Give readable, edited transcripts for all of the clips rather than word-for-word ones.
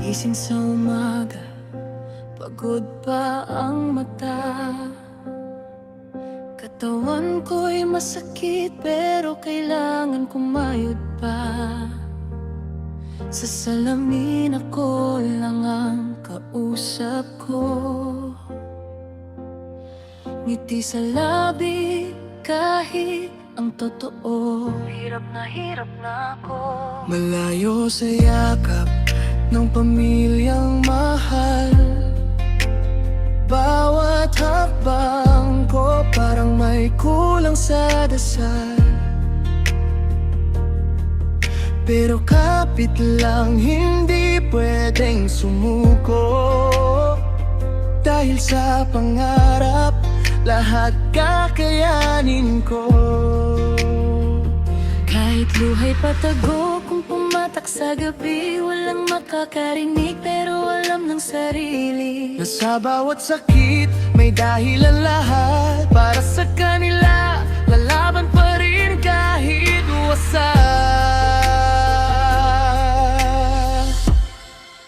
Gising sa umaga, pagod pa ang mata. Katawan ko'y masakit pero kailangan kumayod pa. Sa salamin ako lang ang kausap ko. Ngiti sa labi kahit ang totoo. Hirap na ako. Malayo sa yakap ng pamilyang mahal. Bawat hakbang ko parang may kulang sa dasal. Pero kapit lang, hindi pwedeng sumuko. Dahil sa pangarap, lahat kakayanin ko. Kahit luha'y patago, kung pumatak sa gabi, walang makakarinig pero alam ng sarili na sa bawat sakit, may dahilan lahat. Para sa kanila, lalaban pa rin kahit wasak.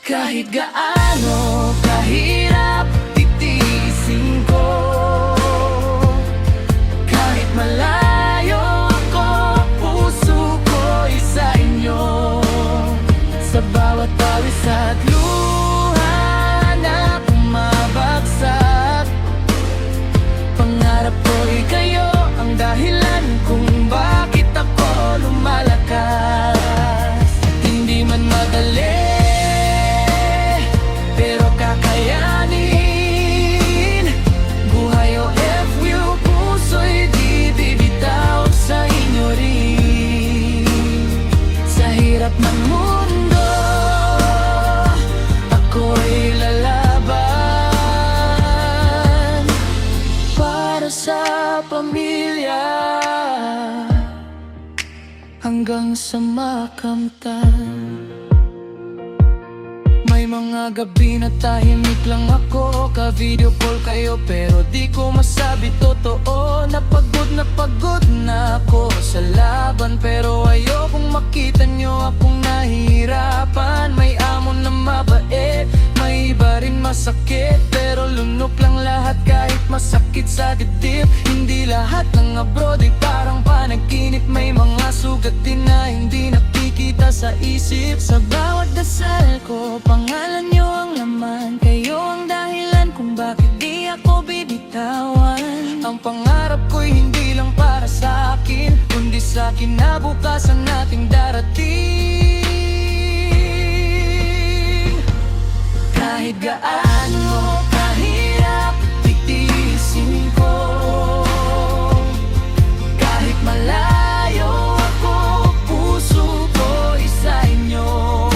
Kahit gaano kahirap, titiisin ko. Kahit malayo ako, puso ko'y sa inyo. Sa bawat pawis at luha na bumabagsak, pangarap ko'y kayo ang dahilan kung bakit ako lumalakas. Hindi man madali, ng mundo, ako'y lalaban para sa pamilya hanggang sa makamtan. May mga gabi na tahimik lang ako, ka-video call kayo pero di ko masabi totoo. Napagod na ako sa laban, pero ayokong makita nyo akong nahihirapan. May amon na mabait, may iba rin masakit, pero lunok lang lahat kahit masakit sa dibdib. Hindi lahat ng abroad ay parang panaginip, may mga sugat din na hindi nakikita sa isip. Sa bawat dasal ko, pangalan nyo ang laman, kayo ang dahilan kung bakit di ako bibitawan. Ang pangarap ko'y hindi lang para sa akin, kundi sa kinabukasan nating darating. Kahit gaano kahirap, titiisin ko. Kahit malayo ako, puso ko'y sa inyo.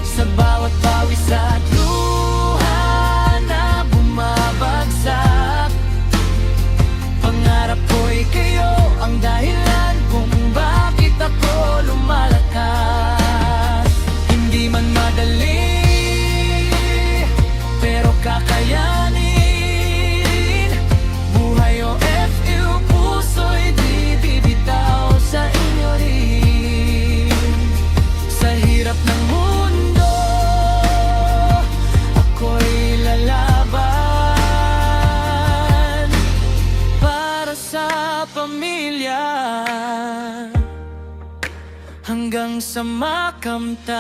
Sa bawat pawis at luha na bumabagsak, pangarap ko'y kayo ang dahilan kung bakit ako lumalakas. Hindi man madali, pero kakayanin. Buhay o FU, puso'y di bibitaw sa inyo rin. Sa hirap ng mundo, ako'y lalaban para sa pamilya hanggang sa makamtan.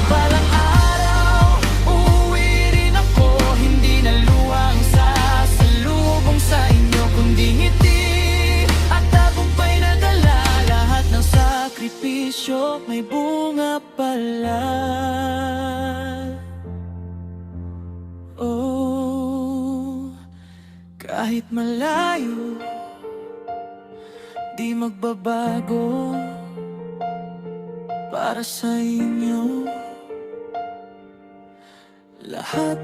Balang araw, uuwi rin ako, hindi na luwang sasalubong sa inyo, kundi ngiti at tagumpay na dala. Lahat ng sakripisyo may bunga pala. Oh, kahit malayo, di magbabago para sa inyo lahat.